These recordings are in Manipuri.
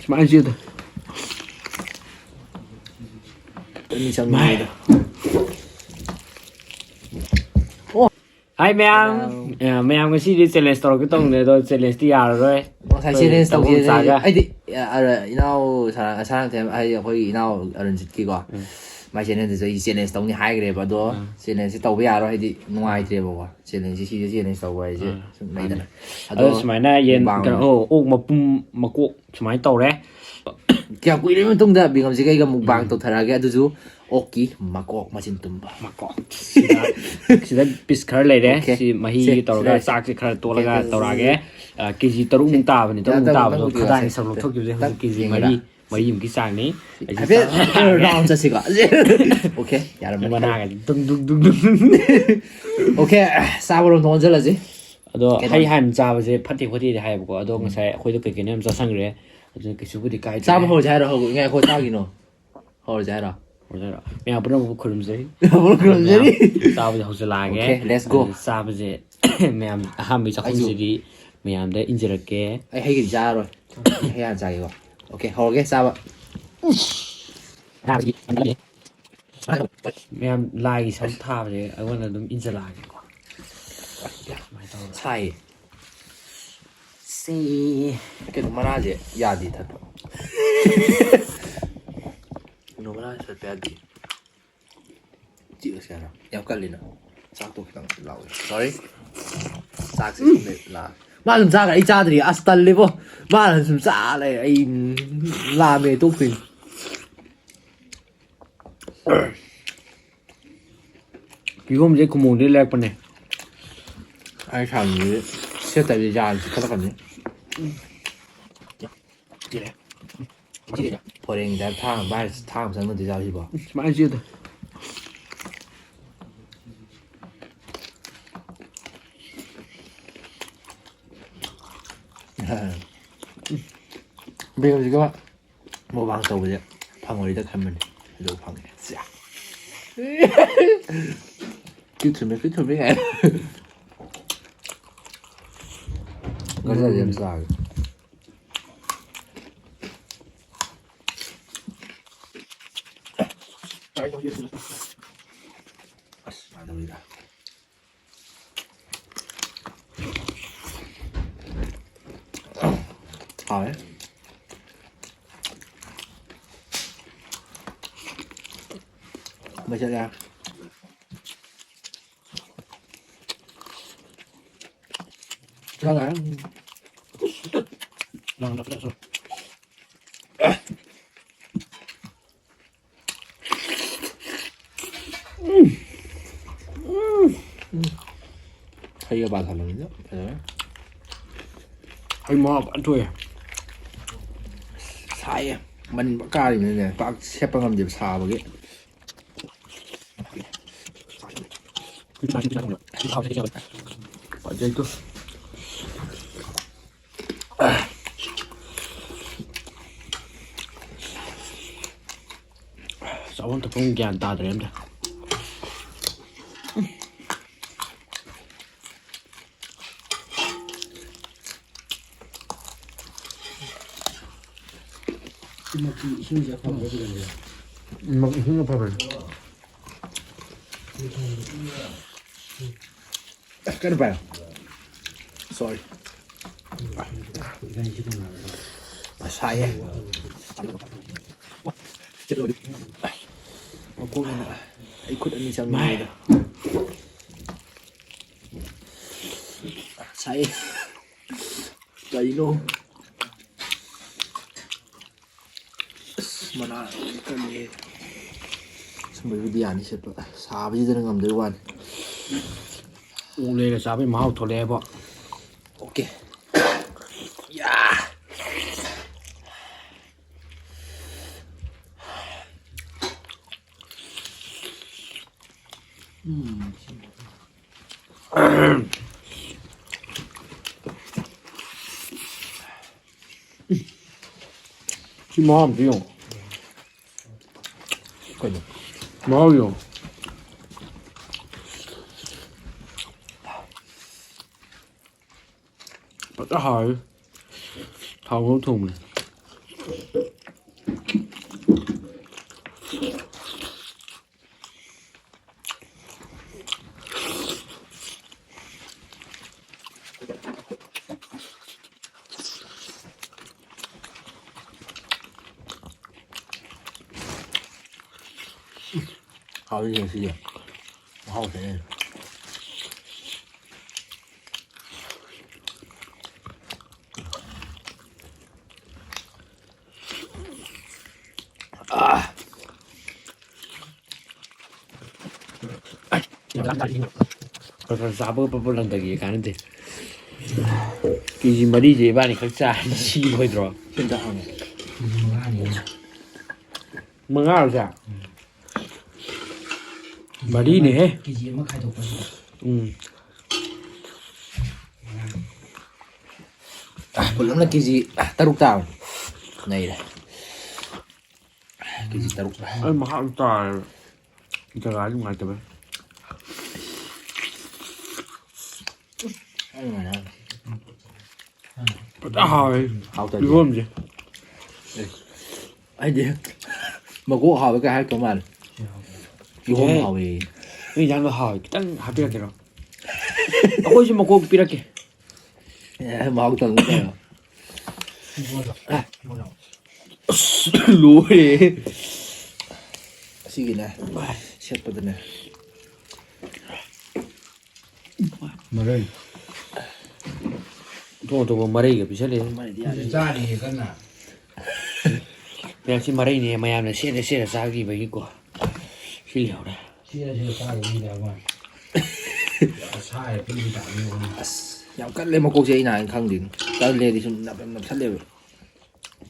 많이 지었다. 이 장면이다. Hai mấy em cái gì đi challenge tao cái tông này rồi challenge đi à rồi. 사실은 tao 스타일 사가. 아이디 이나오 사람한테 아이 거의 이나오 어른 짓기고 마시는 저 챌린지 동이 하이그래 봐도 챌린지 또 왜야로 하이디 누아이드래 보고 챌린지 시지 챌린지 또 와야지 좀 나이잖아. Ở sumai na yen cái ô mà pum mà cụ sumai tàu đấy. 그냥 꾸이는 동자 비감지가 이거 먹방 또 타라게 아두주 오키 마꼭 마신 tumba. Mà có. Sida piece khar lấy đấy. Si mahi tàu ra sak si khar to laga tàu ra cái kg tarung mung ta bani tarung ta bani khadai ni sablo thok ju je kg mari cái sang ni. 하베 라운드 자식아. 오케이. 야르면 Mà na cái tung tung tung tung. 오케이. 싸버로 던질라지. Ado hay han cha ba je phati phati de hay ko ado ngasai khoi do ke ke nem cha sang re ado ke su bu di kai 싸버 홀 자이라 하고 ngay 홀 딱이노. 홀 자이라. me apna bu khulum je 뭘 그런 jelly? sa ba je hos la ge Okay, let's go. sa ba je me am ham bi cha khun ji di me am de injira ke ai hay cái giá rồi. Hay ăn dài rồi. Ok, 홀 cái sao ạ? me am lai sam tha ba je I want dum injira ge ko 차이. si cái nó mà gì? Ya đi thật. nó mà thật bé đi. chịu xem nào. Em cân lên nào. Sao tôi đang lâu rồi. Sorry. Sao sẽ không được là. Mà làm sao cái cha thì Aston level. Mà làm sao lại ai làm về tốt tình. 이거 이제 구멍 낼 뻔해 ai thằng như xe tại vì già thì không có gì. Thôi thì người ta thang sang nó thì sao chứ bỏ. 많이 지었다. bây giờ gì các bạn một bằng tàu vậy phăng vào đi ta khăm mình đồ phăng dạ cứ thử mấy ngày có ra làm sao hỏi mày sẽ ra sao lại Lang dapat so. thấy bà thật là rất thế Hay mà bạn tuổi. sai mình bắt ca thì này bác xếp bằng làm gì xà vào cái Cái này không được. Cái thao sẽ cho. Phải dây cơ. Sao anh tập không gian ta rồi em đó. mà 힘이 약간 왜 그러냐 막 힘을 봐봐. cái này sorry mà sai ấy chết rồi mà cô này ấy khuất anh đi sang này đó sai cái nó mà nó cái này xong rồi đi ăn đi chết rồi sao bây giờ nó ngầm được quan Uống lên là sao bị máu thổi lẹ bỏ. ok yeah Chứ máu không dùng. coi nhỉ Máu dùng. Bắt ra hỏi. Thao không thùng này. 好一件事情，好神。啊！哎，사버버버런다기 가는데 기지 머리지 많이 각자 시 보이더라. 진짜 하네. 뭔가 알자. 머리네. 기지 뭐 가도 거지. Belum lagi gizi taruk tahun. Nah ini. Gizi taruk. Ai mà ăn tỏi cho gái trong ngày tụi bay. Đã hỏi Hào đi không gì? Anh gì? Mà cô hỏi với cái hai cái màn. Đi không hỏi về. 이 양도 hỏi 땅 합의하게 로. 거기서 먹고 비라게. Mà học tầng cái nào? lúa đi. Sige na. Siap pa din na. Maray. 또 마레이가 비싸네. Ra đi cái nào. 그냥 지 마레이네 마야는 세네 싸기 뭐 있고. 실려오래. Chia ra cái gì đâu mà. Sai cái gì tạo như Nhắm cắt lên một cô dây này khăng đỉnh. Ta lên thì nạp sắt lên.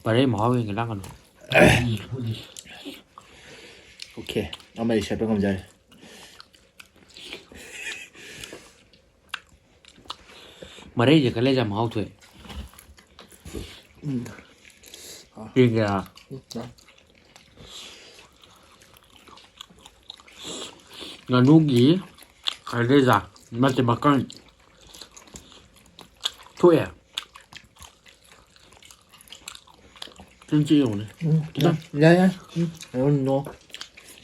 마레이 뭐 하고 있는 거랑 Ok. Ông mày sẽ không dây. 마레이 cái lấy ra mà hậu thôi. riêng là nuốt gì cái lấy ra mà chỉ mà con thôi à真这种的， Dạ, dạ. Nó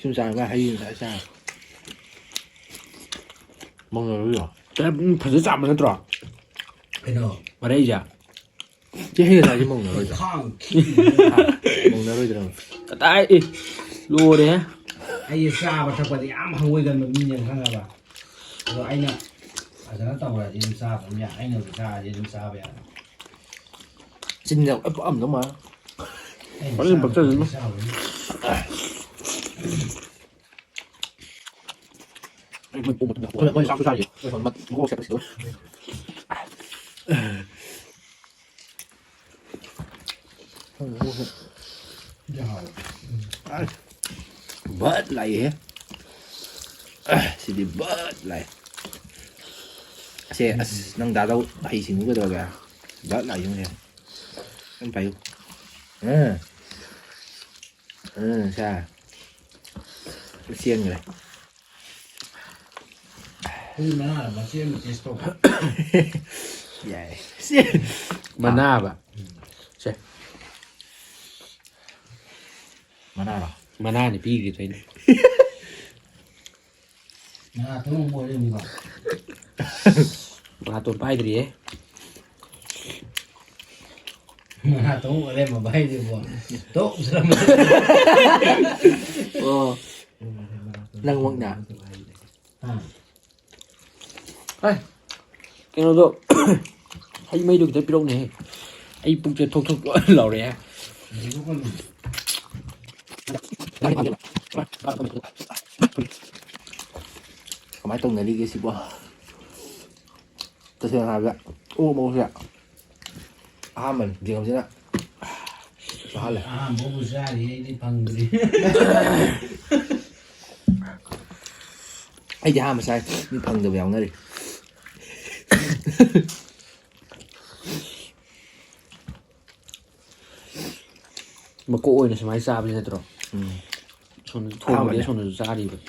xin chào và hay tại sao? Mong rồi rồi. 这不是咱们的多， cái nào.马来西亚， Chứ hay là chứ mong rồi rồi. Khang. Mong rồi rồi. 大路的， Ai xa và thật là ám hàng quay gần một mình khang là bà. Rồi anh ạ. À nó tàu là đi xa cũng nhà anh ở xa đi xa về. Xin nhậu ấm lắm mà. có lên bậc chân mà, Mình ôm một đợt. Thôi sao sao vậy? Còn mặt cô sẽ xỉu. Bớt lại hả? Xin đi bớt lại. Xe nâng đá đâu hay xin cái đồ kìa. Bớt lại không nè. Em phải không? Sao? Xiên rồi. Ui mà là mà xem một cái stop. Dạ. Xiên. mana ba, xe, Mana rồi? mana này pi cái này, À tôi không mua lên đi vào. mà tồn bay gì ấy, À tôi mua lên mà bay đi vào. Tốt rồi mà. Nâng quăng nhà. À. ai, cái nó độ, hay mấy được tới đâu này, ai bung chơi thục lẩu đấy, Có mấy tuần này đi cái gì quá. Tôi sẽ làm vậy. Ô bố sẽ. Mình gì không chứ nào. Sao lại? À bố ra đi bằng gì. Ấy da mà sai. Đi phần từ vèo nữa đi. mà cô ơi là máy xa bây giờ rồi, 손 thôi để 손을 ra đi vậy,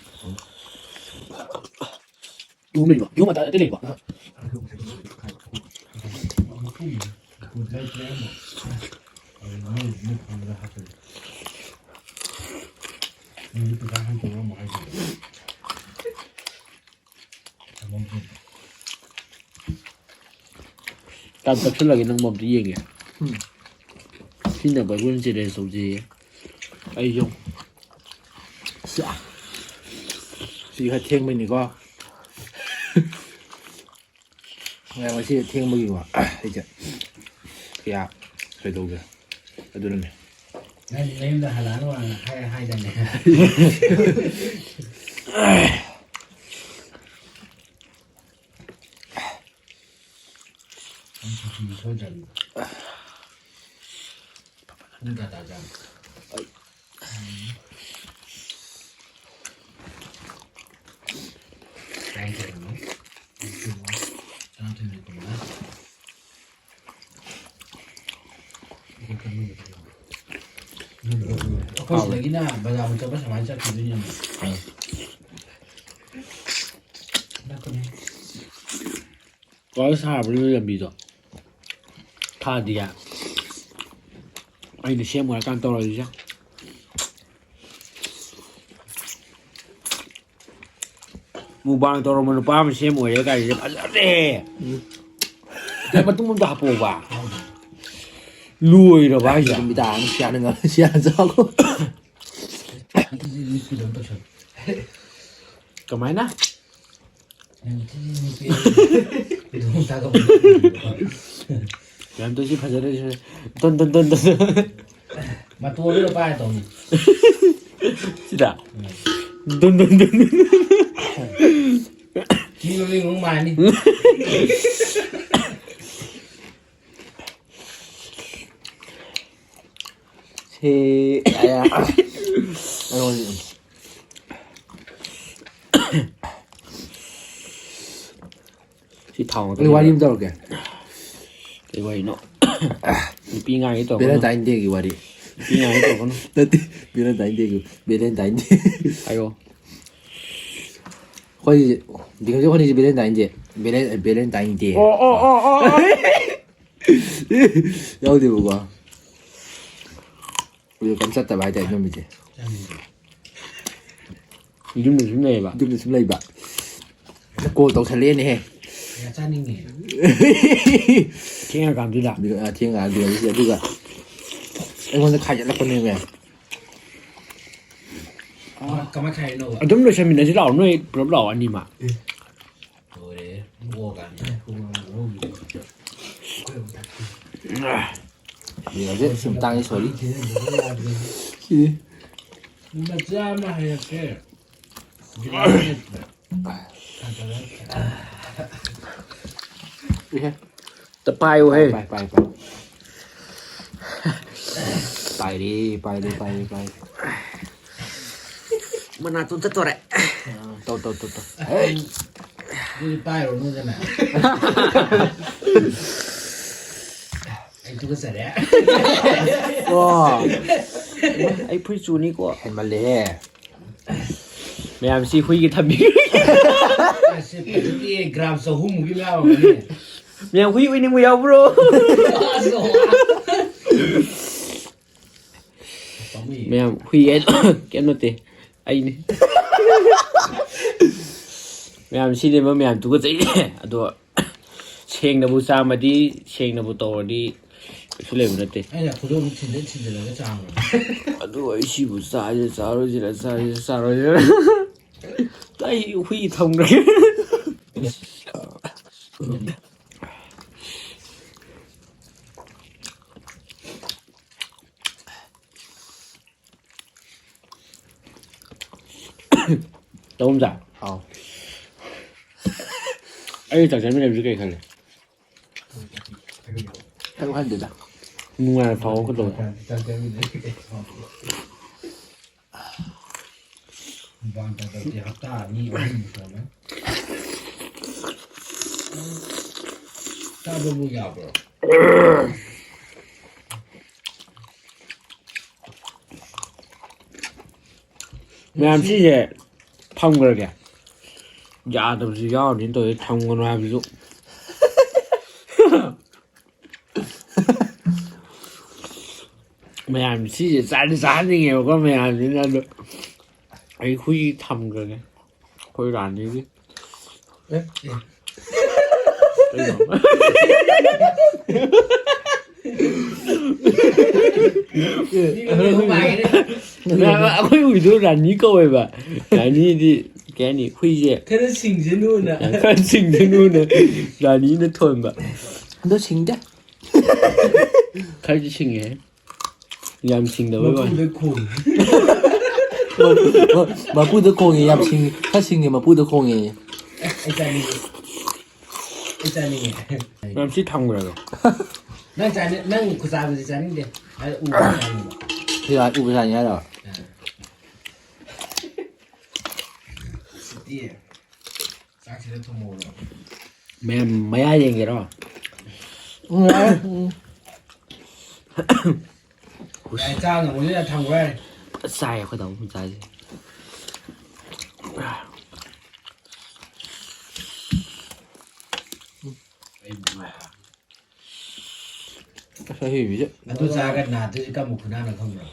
이거 mà ta 때리고, ꯐꯪꯗ꯭ꯔ ꯍꯥꯞꯆꯤꯜꯂꯤ ꯄꯩꯁꯥ ꯍꯟꯇꯣꯛꯑ ꯑꯃꯨꯛ ꯍꯥꯏꯖꯤꯜꯂꯤ ꯇꯥꯞ ꯇꯛꯁꯜꯂꯒꯦ ꯅꯪ ꯃꯝꯇ ꯌꯦꯡꯒꯦ ꯁꯤꯅꯕ ꯑꯩꯈꯣꯏꯅ ꯆꯦꯂꯦꯟꯖ ꯇꯧꯖꯩꯌꯦ ꯑꯩꯁꯨ ꯁꯤ ꯈꯔ ꯊꯦꯡꯕꯩꯅꯤꯀꯣ ꯉꯁꯤ ꯊꯦꯡꯕꯒꯤꯀꯣ ꯑꯩꯁꯦ ꯀꯌꯥ ꯀꯩꯗꯧꯒꯦ ꯑꯗꯨꯅꯅꯦ ꯅꯌꯨꯝꯗ ꯍꯜꯂꯛꯑꯅꯨ ꯍꯥꯏꯗꯥꯏꯅꯦ ꯁꯣꯏꯗ꯭ꯔꯕꯅꯤ ꯄꯨꯡ ꯀꯌꯥ ꯇꯥꯖꯥꯠꯅꯣ ꯑꯩꯈꯣꯏ ꯁꯤꯗꯒꯤꯅ ꯕꯖꯥꯔ ꯆꯠꯄ ꯁꯨꯃꯥꯏꯅ ꯆꯠꯈꯤꯗꯣꯏꯅꯦ ꯋꯥꯔ ꯁꯥꯕꯅꯤꯅ ꯂꯝꯕꯤꯗꯣ ꯊꯥꯗꯤꯌꯦ ꯑꯩꯅ ꯁꯦꯝꯃꯨꯔꯀꯥꯟꯗ ꯇꯧꯔꯛꯏꯁꯦ ꯃꯨꯛꯕꯥꯡ ꯇꯧꯔꯝꯕ ꯅꯨꯄꯥ ꯑꯃ ꯁꯦꯝ ꯑꯣꯏꯔꯦ ꯒꯥꯔꯤꯁꯦ ꯐꯖꯔꯦ ꯃꯇꯨꯡ ꯑꯃꯗ ꯍꯥꯞꯄꯛꯑꯣꯕ ꯂꯣꯏꯔꯕ ꯍꯥꯏꯁꯦ ꯅꯨꯃꯤꯗꯥꯡ ꯁꯤꯌꯥꯅ ꯆꯥꯎꯀꯣ ꯀꯃꯥꯏꯅ ꯌꯥꯝ ꯇꯣꯏꯁꯤ ꯐꯖꯔꯦ ꯗꯟ ꯃꯇꯣꯟꯗꯨꯗ ꯄꯥꯏꯔ ꯇꯧꯅꯤ ꯁꯤꯗ ꯗꯟ ꯆꯤꯡꯒꯤ ꯃꯨꯛ ꯃꯥꯔꯅꯤ ꯁꯤ ꯁꯤ ꯊꯥꯎ ꯑꯩ ꯋꯥꯔꯤ ꯑꯃ ꯇꯧꯔꯛꯀꯦ ꯀꯩ ꯋꯥꯔꯤꯅꯣ ꯅꯨꯄꯤ ꯉꯥꯡꯒꯦ ꯇꯧꯔꯛꯀꯅꯨ ꯚꯦꯂꯦꯟꯇꯥꯏꯟ ꯗꯦꯒꯤ ꯋꯥꯔꯤ ꯅꯨꯄꯤ ꯉꯥꯡꯒꯦ ꯇꯧꯔꯛꯀꯅꯨ ꯅꯠꯇꯦ ꯚꯦꯂꯦꯟꯇꯥꯏꯟ ꯗꯦ ꯍꯥꯏꯌꯣ ꯑꯩꯈꯣꯏꯁꯦ ꯚꯦꯂꯦꯟꯇꯥꯏꯟ ꯗꯦ ꯌꯥꯎꯗꯦꯕꯀꯣ ꯑꯩꯈꯣꯏ ꯀꯝ ꯆꯠꯇꯕ ꯍꯥꯏꯇꯥꯔꯦ ꯅꯨꯃꯤꯠꯁꯦ ꯌꯨꯝꯗ ꯁꯨꯝ ꯂꯩꯌꯦꯕ ꯌꯨꯝꯗ ꯁꯨꯝ ꯂꯩꯕ ꯀꯣꯜ ꯇꯧꯁꯜꯂꯦꯅꯦꯍꯦ ꯆꯥꯅꯤꯡꯉꯦ ꯊꯦꯡꯉꯀꯥꯟꯗꯨꯗ ꯑꯗꯨꯒ ꯑꯩꯉꯣꯟꯗ ꯈꯥꯏꯖꯤꯜꯂꯛꯄꯅꯦꯃꯦ ꯀꯃꯥꯏ ꯈꯥꯏꯔꯤꯅꯣꯕ ꯑꯗꯨꯝ ꯂꯣꯏꯁꯟꯃꯤꯟꯅꯁꯤ ꯂꯥꯛꯑꯣ ꯅꯣꯏ ꯄꯨꯂꯞ ꯂꯥꯛꯑꯣ ꯑꯅꯤꯃꯛ ꯂꯣꯏꯔꯦ ꯑꯣꯛꯑꯀꯥꯟꯗ ꯁꯤ ꯃꯇꯥꯡꯁꯤ ꯁꯣꯔꯤ ꯃꯆꯥ ꯑꯃ ꯍꯥꯏꯔꯛꯀꯦ ꯄꯥꯏꯌꯨꯍꯦ ꯄꯥꯏꯔꯦ ꯃꯅꯥꯇꯣꯟ ꯆꯠꯇꯣꯔꯦ ꯇꯧ ꯑꯗꯨꯗꯤ ꯄꯥꯏꯔꯨꯅꯨꯗꯅ ꯑꯩ ꯇꯨꯀꯠꯆꯔꯦ ꯑꯩ ꯐꯨꯔꯤꯠ ꯆꯨꯅꯤꯀꯣ ꯍꯦꯟꯃꯜꯂꯦꯍꯦ ꯃꯌꯥꯝꯁꯤ ꯍꯨꯏꯒꯤ ꯊꯝꯕꯤꯌꯨ ꯐꯖꯗꯤ ꯒ꯭ꯔꯥꯝ 100ꯃꯨꯛꯀꯤ ꯌꯥꯎꯔꯝꯒꯅꯤ ꯃꯌꯥꯝ ꯍꯨꯏ ꯑꯣꯏꯅꯤꯡꯕ ꯌꯥꯎꯕ꯭ꯔꯣ ꯃꯌꯥꯝ ꯍꯨꯏ ꯀꯩꯝ ꯅꯠꯇꯦ ꯑꯩꯅꯤ ꯃꯌꯥꯝ ꯁꯤꯅꯦꯕ ꯃꯌꯥꯝ ꯇꯨꯀꯠꯆꯩꯅꯦ ꯑꯗꯣ ꯁꯦꯡꯅꯕꯨ ꯆꯥꯝꯃꯗꯤ ꯁꯦꯡꯅꯕꯨ ꯇꯧꯔꯗꯤ ꯀꯩꯁꯨ ꯂꯩꯕ ꯅꯠꯇꯦ ꯑꯩꯅ ꯈꯨꯗꯣꯝ ꯊꯤꯟꯖꯤꯜꯂꯒ ꯆꯥꯝꯈ꯭ꯔꯕ ꯑꯗꯨ ꯑꯩ ꯁꯤꯕꯨ ꯆꯥꯔꯣꯏꯁꯤꯔ ꯑꯩ ꯍꯨꯏ ꯊꯝꯈ꯭ꯔꯦ ꯇꯧꯝꯖꯥ ꯑꯥꯎ ꯑꯩ ꯆꯥꯛ ꯆꯥꯃꯤꯟꯅꯕꯁꯤ ꯀꯩ ꯈꯜꯂꯦ ꯀꯩꯝ ꯈꯟꯗꯦꯗ ꯅꯨꯡꯉꯥꯏ ꯐꯥꯎꯔꯛꯀꯗꯧꯕ ꯍꯞꯇꯥ 2-3 ꯁꯨꯔꯝꯃꯅꯤ ꯆꯥꯕꯕꯨ ꯌꯥꯕ꯭ꯔꯣ ꯃꯌꯥꯝ ꯁꯤꯁꯦ ꯊꯝꯈ꯭ꯔꯒꯦ ꯌꯥꯗꯕꯁꯨ ꯌꯥꯎꯔꯅꯤꯅ ꯇꯧꯋꯦ ꯊꯝꯒꯅꯨ ꯍꯥꯏꯕꯁꯨ ꯃꯌꯥꯝ ꯁꯤꯁꯦ ꯆꯥꯍꯟꯅꯤꯡꯉꯦꯕꯀꯣ ꯃꯌꯥꯝꯁꯤꯅ ꯑꯗꯣ ꯑꯩ ꯍꯨꯏ ꯊꯝꯈ꯭ꯔꯒꯦ ꯑꯩꯈꯣꯏ ꯔꯥꯅꯤꯒꯤ ꯑꯩꯈꯣꯏ ꯍꯨꯏꯗꯣ ꯔꯥꯅꯤ ꯀꯧꯋꯦꯕ ꯔꯥꯅꯤꯗꯤ ꯀꯩ ꯍꯥꯏꯅꯤ ꯍꯨꯏꯁꯦ ꯈꯔ ꯁꯤꯡꯖꯅꯨꯅ ꯔꯥꯅꯤꯅ ꯊꯣꯟꯕ ꯑꯗꯣ ꯁꯤꯡꯗꯦ ꯈꯔꯗꯤ ꯁꯤꯡꯉꯦ ꯌꯥꯝ ꯁꯤꯡꯗꯕꯩ ꯋꯥꯅꯤ ꯃꯄꯨꯗ ꯈꯣꯡꯉꯦ ꯌꯥꯝ ꯁꯤꯡꯉꯦ ꯈꯔ ꯁꯤꯡꯉꯦ ꯃꯄꯨꯗ ꯈꯣꯡꯉꯦ ꯑꯩ ꯆꯥꯅꯤꯡꯉꯦ ꯃꯌꯥꯝ ꯁꯤ ꯊꯝꯈ꯭ꯔꯒ ꯅꯪ ꯈꯨꯆꯥꯕꯗꯤ ꯆꯥꯅꯤꯡꯗꯦ ꯎꯕ ꯆꯥꯅꯤꯡꯕ ꯁꯤꯗ ꯎꯕ ꯆꯥꯅꯤ ꯍꯥꯏꯔꯣ ꯆꯥꯛꯁꯤꯗ ꯊꯨꯝꯃꯧꯔꯣ ꯃꯌꯥꯝ ꯃꯌꯥ ꯌꯦꯡꯒꯦꯔꯣ ꯆꯥ ꯉꯝꯃꯣꯏꯗ ꯊꯝꯈ꯭ꯔꯣ ꯌꯥꯔꯦ ꯆꯥꯏ ꯑꯩꯈꯣꯏ ꯇꯥꯃꯣ ꯆꯥꯁꯦ ꯑꯍꯤꯕꯤꯁꯦ ꯑꯗꯨ ꯆꯥꯔꯒ ꯅꯥꯗꯣꯏꯁꯤ ꯀꯔꯝꯕ ꯈꯨꯅꯥꯅꯣ ꯈꯪꯕ꯭ꯔꯣ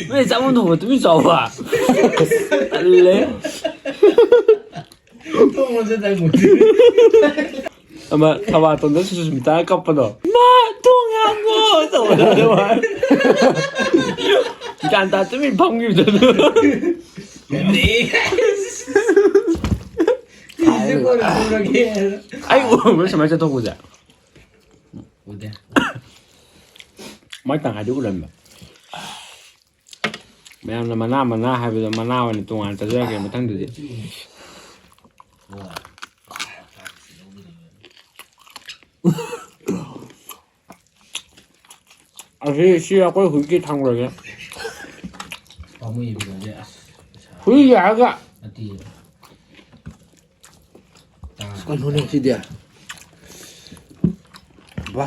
ꯅꯣꯏ ꯆꯥꯃꯟ ꯊꯣꯡꯕ ꯇꯨꯃꯤꯟ ꯆꯥꯎꯕ ꯇꯜꯂꯦ ꯊꯣꯡꯕꯁꯨ ꯇꯪꯉꯨ ꯑꯃ ꯊꯕꯥꯇꯣꯟꯗ ꯁꯨꯁꯃꯤꯇꯥ ꯀꯞꯄꯗꯣ ꯃꯥ ꯊꯣꯡ ꯌꯥꯝꯅꯣ ꯇꯧꯕꯗꯣ ꯒ꯭ꯌꯥꯟ ꯇꯥ ꯇꯨꯃꯤꯟ ꯐꯝꯈꯤꯕꯗꯣ ꯑꯩ ꯎꯕ꯭ꯔꯥ ꯁꯨꯃꯥꯏꯅ ꯆꯠꯊꯣꯛꯄꯁꯦ ꯎꯗꯦ ꯃꯥꯏ ꯇꯪꯈꯥꯏꯗꯤ ꯎꯔꯝꯕ ꯃꯌꯥꯝꯅ ꯃꯅꯥ ꯍꯥꯏꯕꯗꯣ ꯃꯅꯥ ꯑꯣꯏꯅ ꯇꯣꯉꯥꯟꯅ ꯆꯠꯆꯔꯒꯦ ꯃꯊꯪꯗꯗꯤ ꯑꯁꯤ ꯑꯩꯈꯣꯏ ꯍꯨꯏꯒꯤ ꯊꯝꯈ꯭ꯔꯒꯦ ꯄꯥꯝꯃꯨꯏꯕꯗꯤ ꯑꯁ ꯍꯨꯏ ꯌꯥꯔꯒ ꯅꯠꯇꯦ ꯀꯩꯅꯣꯅꯦ ꯁꯤꯗꯤ ꯋꯥ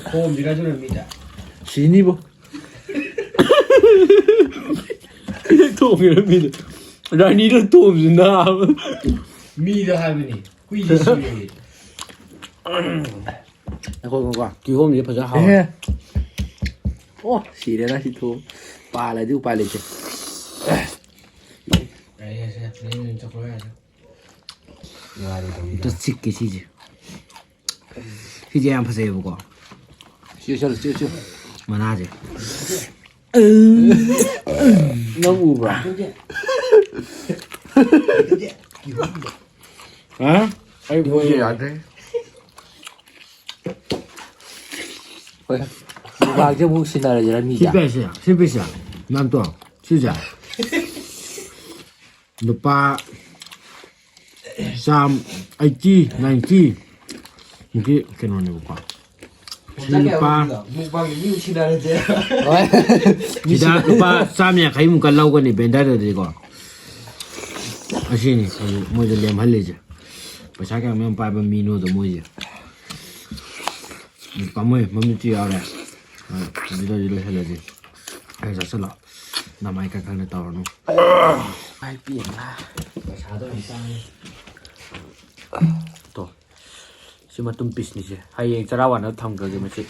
ꯈꯣꯝꯁꯤꯔ ꯃꯤꯗ ꯁꯤꯅꯤꯕꯣ ꯊꯣꯡꯉꯦꯔ ꯃꯤꯗ ꯔꯥꯅꯤꯗ ꯊꯣꯝꯁꯨ ꯅꯥꯕ ꯃꯤꯗ ꯍꯥꯏꯕꯅꯤ ꯍꯨꯏꯗ ꯁꯤꯔꯦ ꯑꯩꯈꯣꯏ ꯀꯤꯍꯣꯝꯁꯦ ꯐꯖꯅ ꯍꯥꯎꯋꯦ ꯑꯣ ꯁꯤꯔꯦꯅ ꯁꯤ ꯊꯣꯡ ꯄꯥꯜꯂꯗꯤ ꯎꯄꯥꯏ ꯂꯩꯇꯦ ꯑꯝꯇ ꯆꯤꯛꯀꯦ ꯁꯤꯁꯦ ꯌꯥꯝ ꯐꯖꯩꯌꯦꯕꯀꯣ ꯆꯤꯛ ꯃꯅꯥꯁꯦ ꯅꯪ ꯎꯕ꯭ꯔꯥ ꯑꯩ ꯎꯕ ꯌꯥꯗ꯭ꯔꯦ ꯍꯣꯏ ꯃꯨꯛꯕꯥꯡꯁꯦ ꯑꯃꯨꯛ ꯁꯤꯟꯅꯔꯁꯤꯔ ꯃꯤꯖꯦ ꯁꯤ ꯄꯤꯁꯦ ꯅꯝꯇꯣ ꯁꯤꯁꯦ ꯂꯨꯄꯥ 80-90 ꯃꯨꯛꯀꯤ ꯀꯩꯅꯣꯅꯦꯕꯀꯣ ꯂꯨꯄꯥ ꯁꯤꯗ ꯂꯨꯄꯥ 150 ꯃꯨꯛꯀ ꯂꯧꯒꯅꯤ ꯕꯦꯟꯗꯔꯗꯗꯤꯀꯣ ꯑꯁꯤꯅꯤ ꯃꯣꯏꯗ ꯂꯦꯝꯍꯜꯂꯤꯁꯦ ꯄꯩꯁꯥ ꯀꯌꯥꯝ ꯌꯥꯝ ꯄꯥꯏꯕ ꯃꯤꯅꯣꯗꯣ ꯃꯣꯏꯁꯦ ꯄꯥꯝꯃꯣꯏ ꯃꯃꯤꯠꯁꯨ ꯌꯥꯎꯔꯦ ꯑꯗꯨꯗꯗꯤ ꯂꯣꯏꯁꯤꯜꯂꯁꯤ ꯑꯩ ꯆꯠꯁꯤꯜꯂꯣ ꯅꯃꯥꯏ ꯀꯛꯀꯥꯟꯗ ꯇꯧꯔꯅꯨ ꯑꯩ ꯄꯤꯌꯦꯅ ꯄꯩꯁꯥꯗꯣ ꯌꯥꯝ ꯆꯪꯉꯦ ꯇꯣ ꯁꯤ ꯃꯇꯨꯡ ꯄꯤꯁꯅꯤꯁꯦ ꯍꯌꯦꯡ ꯆꯔꯥ ꯋꯥꯟꯅ ꯊꯝꯈ꯭ꯔꯒꯦ ꯃꯁꯤ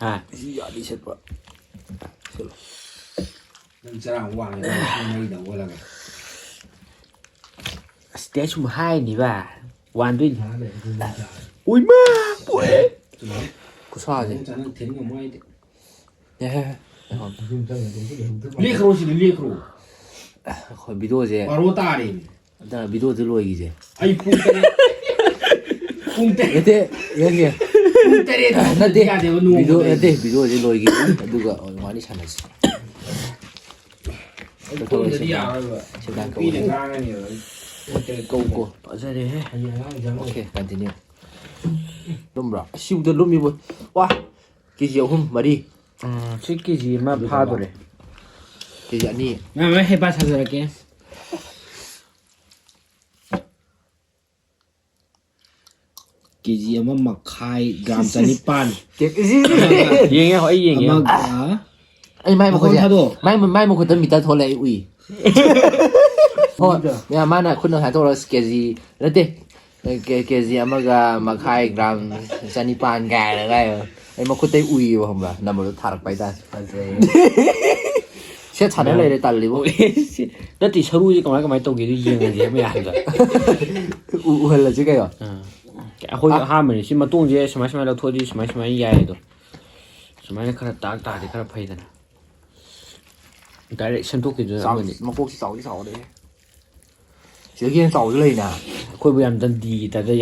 ꯍꯥ ꯌꯥꯗꯤ ꯁꯦꯠꯄ ꯅꯪ ꯆꯔꯥ ꯋꯥꯡꯉꯦ ꯃꯩꯗ ꯑꯣꯜꯂꯒ ꯑꯁ ꯁꯨꯝ ꯍꯥꯏꯅꯤꯕ ꯋꯥꯟꯗꯣꯏꯅꯤ ꯎꯏꯃ ꯄꯣꯛꯑꯦ ꯈꯨꯁꯥꯁꯦ ꯊꯦꯟ ꯉꯝꯃꯣꯏ ꯑꯩꯗꯤ ꯑꯦ ꯂꯦꯛꯈ꯭ꯔꯣ ꯁꯤꯗ ꯂꯦꯛꯈ꯭ꯔꯣ ꯑꯩꯈꯣꯏ ꯚꯤꯗꯤꯑꯣꯁꯦ ꯕꯥꯔꯣ ꯇꯥꯔꯦ ꯑꯗ ꯚꯤꯗꯤꯑꯣꯁꯦ ꯂꯣꯏꯈꯤꯁꯦ ꯑꯩ ꯄꯨꯡ 3 ꯅꯠꯇꯦ ꯌꯦꯡꯒꯦ ꯄꯨꯡ 3 ꯅꯠꯇꯦ ꯌꯥꯗꯦꯕ ꯚꯤꯗꯤꯑꯣ ꯅꯣꯡꯃꯗ ꯅꯠꯇꯦ ꯚꯤꯗꯤꯑꯣꯁꯦ ꯂꯣꯏꯈꯤ ꯑꯗꯨꯒ ꯋꯥꯔꯤ ꯁꯥꯟꯅꯁꯤ ꯇꯨꯝꯗꯗꯤ ꯌꯥꯔꯣꯏꯕ ꯁꯤꯗꯥꯟ ꯅꯨꯄꯤꯅ ꯀꯧ ꯉꯥꯡꯉꯅꯦꯕ ꯀꯧ ꯐꯖꯔꯦꯍꯦ ꯍꯌꯦꯡ ꯑꯉꯥꯡ ꯑꯦꯛꯖꯥꯝ ꯑꯣꯀꯦ ꯀꯟꯇꯤꯅ꯭ꯌꯨ ꯂꯨꯝꯕ꯭ꯔꯥ ꯁꯤꯕꯨꯗ ꯂꯨꯝꯃꯤꯕ ꯋꯥ KG 3-4 ꯁꯤ KG ꯑꯃ ꯐꯥꯗꯣꯔꯦ KG 2 ꯃꯌꯥꯝ ꯍꯩꯄꯥ ꯁꯥꯖꯔꯛꯀꯦ KG 1.5 ꯒ꯭ꯔꯥꯝ 900 ꯌꯦꯡꯉꯦ ꯍꯣꯏ ꯌꯦꯡꯉꯦ ꯑꯩ ꯃꯥꯏ ꯃꯈꯣꯏꯁꯦ ꯊꯥꯗꯣ ꯃꯥꯏ ꯃꯈꯣꯏꯗ ꯃꯤꯇꯔ ꯊꯣꯛꯂꯛꯑꯦ ꯎꯏ ꯍꯣꯏ ꯃꯌꯥꯝ ꯃꯥꯅ ꯈꯨꯠꯅ ꯍꯥꯏꯗꯣꯛꯔꯒ KG ꯅꯠꯇꯦ ꯀꯦꯖꯤ ꯑꯃꯒ ꯃꯈꯥꯏ ꯒ꯭ꯔꯥꯝ 1,900 ꯀꯥꯏꯅ ꯑꯩ ꯃꯈꯨꯠꯇꯩ ꯎꯏꯌꯦꯕ ꯈꯪꯕ꯭ꯔꯥ ꯅꯝꯕꯔꯗꯣ ꯊꯥꯔꯛꯄ ꯍꯥꯏꯇꯥꯔꯦ ꯐꯖꯩ ꯁꯦꯠ ꯁꯥꯟꯅ ꯂꯩꯔꯦ ꯇꯜꯂꯤꯕꯣ ꯅꯠꯇꯦ ꯁꯔꯨꯁꯤ ꯀꯃꯥꯏ ꯇꯧꯒꯦꯗꯣ ꯌꯦꯡꯉꯁꯦ ꯃꯌꯥꯝꯗ ꯎꯍꯜꯂꯁꯤ ꯀꯩꯅꯣ ꯑꯩꯈꯣꯏ ꯑꯍꯥꯟꯕꯅꯤ ꯁꯤ ꯃꯇꯣꯡꯁꯦ ꯁꯨꯃꯥꯏꯅ ꯂꯧꯊꯣꯛꯑꯗꯤ ꯁꯨꯃꯥꯏꯅ ꯌꯥꯏ ꯑꯗꯣ ꯁꯨꯃꯥꯏꯅ ꯈꯔ ꯇꯥꯔꯗꯤ ꯈꯔ ꯐꯩꯗꯅ ꯗꯥꯏꯔꯦꯛ ꯁꯦꯝꯗꯣꯛꯈꯤꯗꯨꯅ ꯑꯃꯅꯤ ꯃꯀꯣꯛꯁꯤ ꯆꯥꯎꯗꯤ ꯆꯥꯎꯔꯦ ꯁꯤꯗꯒꯤ ꯍꯦꯟꯅ ꯆꯥꯎꯁꯨ ꯂꯩꯅ ꯑꯩꯈꯣꯏꯕꯨ ꯌꯥꯝ ꯗꯟꯗꯤꯒꯤ ꯇꯥꯏꯞꯇ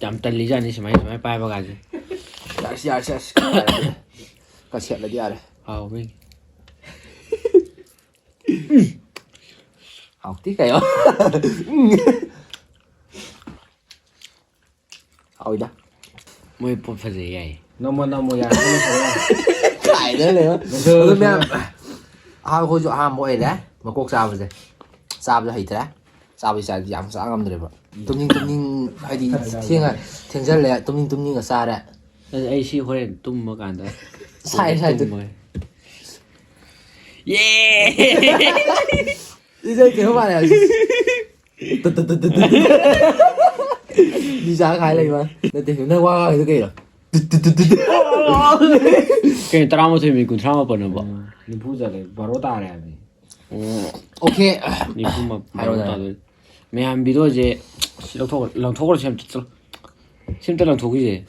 ꯌꯥꯝ ꯇꯜꯂꯤꯖꯥꯠꯅꯤ ꯁꯨꯃꯥꯏꯅ ꯄꯥꯏꯕ ꯀꯥꯟꯁꯦ ꯌꯥꯔꯁꯤ ꯀꯁꯦꯠꯂꯗꯤ ꯌꯥꯔꯦ ꯍꯥꯎꯕ ꯍꯥꯎꯇꯤ ꯀꯩꯅꯣ ꯍꯥꯎꯏꯗ ꯃꯣꯏ ꯄꯣꯠ ꯐꯖꯩ ꯌꯥꯏ ꯅꯣꯡꯃ ꯌꯥꯔꯦ ꯀꯥꯏꯗ ꯂꯩꯕ ꯑꯗꯨ ꯃꯌꯥꯝ ꯑꯩꯈꯣꯏꯁꯨ ꯑꯍꯥꯟꯕ ꯑꯣꯏꯔꯦ ꯃꯀꯣꯛ ꯆꯥꯕꯁꯦ ꯍꯩꯇ꯭ꯔꯦ ꯆꯥꯕꯗꯤ ꯌꯥꯝ ꯆꯥ ꯉꯝꯗ꯭ꯔꯦꯕ ꯇꯨꯝꯅꯤꯡ ꯍꯥꯏꯗꯤ ꯊꯦꯡꯖꯜꯂꯦ ꯇꯨꯝꯅꯤꯡꯉ ꯆꯥꯔꯦ ꯑꯩ ꯁꯤ ꯍꯣꯔꯦꯟ ꯇꯨꯝꯕ ꯀꯥꯟꯗ ꯁꯥꯏ 이제 이렇게 말해야 니자 가려이만 나 대표나 와 이거 그래요 그냥 따라하면서 미 군트라마 버는 거 니부자래 바로 따라야 돼 오케이 니부마 바로 따들 매한 비도 이제 랑토걸 참 찢어 심들 랑토기지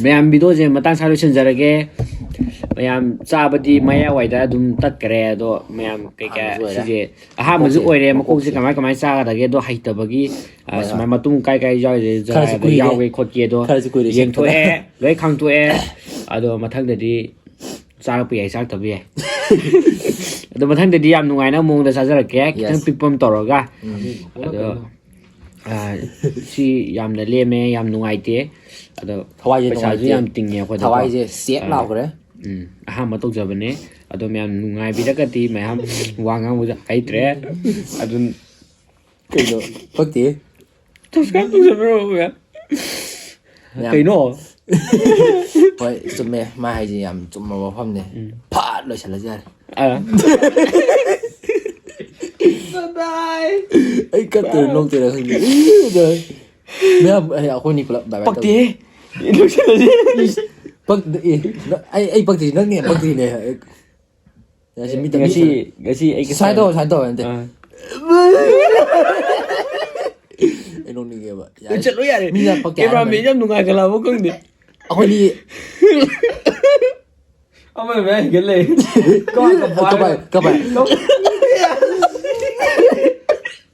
매한 비도 이제 마땅 사료 신자르게 ꯃꯌꯥꯝ ꯆꯥꯕꯗꯤ ꯃꯌꯥꯏꯋꯥꯏꯗ ꯑꯗꯨꯝ ꯇꯠꯈ꯭ꯔꯦ ꯑꯗꯣ ꯃꯌꯥꯝ ꯀꯩꯀꯥ ꯁꯤꯁꯦ ꯑꯍꯥꯟꯕꯁꯨ ꯑꯣꯏꯔꯦ ꯃꯀꯣꯛꯁꯦ ꯀꯃꯥꯏ ꯆꯥꯒꯗꯒꯦ ꯑꯗꯣ ꯍꯩꯇꯕꯒꯤ ꯁꯨꯃꯥꯏ ꯃꯇꯨꯡ ꯀꯥꯏ ꯌꯥꯎꯒꯦ ꯈꯣꯠꯀꯦ ꯑꯗꯣ ꯌꯦꯡꯊꯣꯛꯑꯦ ꯂꯣꯏ ꯈꯪꯇꯣꯛꯑꯦ ꯑꯗꯣ ꯃꯊꯪꯗꯗꯤ ꯆꯥꯔꯛꯄ ꯌꯥꯏ ꯆꯥꯔꯛꯇꯕ ꯌꯥꯏ ꯑꯗꯣ ꯃꯊꯪꯗꯗꯤ ꯌꯥꯝ ꯅꯨꯡꯉꯥꯏꯅ ꯃꯑꯣꯡꯗ ꯆꯥꯖꯔꯛꯀꯦ ꯈꯤꯇꯪ ꯄꯤꯛꯄ ꯑꯃ ꯇꯧꯔꯒ ꯑꯗꯣ ꯁꯤ ꯌꯥꯝꯅ ꯂꯦꯝꯃꯦ ꯌꯥꯝ ꯅꯨꯡꯉꯥꯏꯇꯦ ꯑꯗꯣ ꯄꯩꯁꯥꯁꯨ ꯌꯥꯝ ꯇꯤꯡꯉꯦ ꯑꯩꯈꯣꯏꯗ ꯊꯋꯥꯏꯁꯦ ꯆꯦꯠ ꯂꯥꯎꯈ꯭ꯔꯦ ꯑꯍꯥꯟꯕ ꯇꯧꯖꯕꯅꯦ ꯑꯗꯣ ꯃꯌꯥꯝ ꯅꯨꯡꯉꯥꯏꯕꯤꯔꯒꯗꯤ ꯃꯌꯥꯝ ꯋꯥ ꯉꯥꯡꯕꯁꯨ ꯍꯩꯇ꯭ꯔꯦ ꯑꯗꯨꯝ ꯀꯩꯅꯣ ꯄꯛꯇꯦ ꯁꯕꯁꯀ꯭ꯔꯥꯏꯕ ꯇꯧꯖꯕꯤꯔꯣ ꯃꯌꯥꯝ ꯀꯩꯅꯣ ꯍꯣꯏ ꯆꯨꯝꯃꯦ ꯃꯥ ꯍꯥꯏꯁꯦ ꯌꯥꯝ ꯆꯨꯝꯕ ꯋꯥꯐꯝꯅꯦ ꯐꯠ ꯂꯣꯏꯁꯤꯜꯂꯁꯤ ꯌꯥꯔꯦ ꯑꯩ ꯀꯠꯇꯣꯏꯔ ꯅꯣꯛꯇꯣꯏꯔ ꯈꯪꯗꯦ ꯃꯌꯥꯝ ꯑꯩꯈꯣꯏꯅꯤ ꯄꯨꯂꯞ ꯕꯥꯏ ꯕꯥꯏ ꯄꯛꯇꯦ ꯂꯣꯏꯁꯤꯜꯂꯁꯤ ꯑꯩ ꯄꯛꯇꯦ ꯅꯪꯅꯦ ꯄꯛꯇꯦꯅꯦ ꯉꯁꯤ ꯑꯩ ꯁꯥꯏꯟ ꯇꯧ ꯅꯠꯇꯦ ꯑꯩ ꯅꯣꯛꯅꯤꯡꯉꯦꯕ ꯆꯠꯂꯣ ꯌꯥꯔꯦ ꯃꯤꯅ ꯄꯛꯇꯦ ꯀꯦꯃꯦꯔꯥꯃꯦꯟ ꯌꯥꯝ ꯅꯨꯡꯉꯥꯏꯈꯠꯂꯛꯑꯕ ꯈꯪꯗꯦ ꯑꯩꯈꯣꯏꯅꯤ ꯑꯃ ꯃꯌꯥꯝ ꯍꯦꯟꯒꯠꯂꯦ ꯀꯕꯥꯏ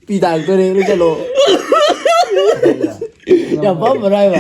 ꯄꯤ ꯇꯥꯔꯛꯇꯣꯔꯦ ꯆꯠꯂꯣ ꯌꯥꯝ ꯄꯥꯝꯕꯔ ꯍꯥꯏꯕ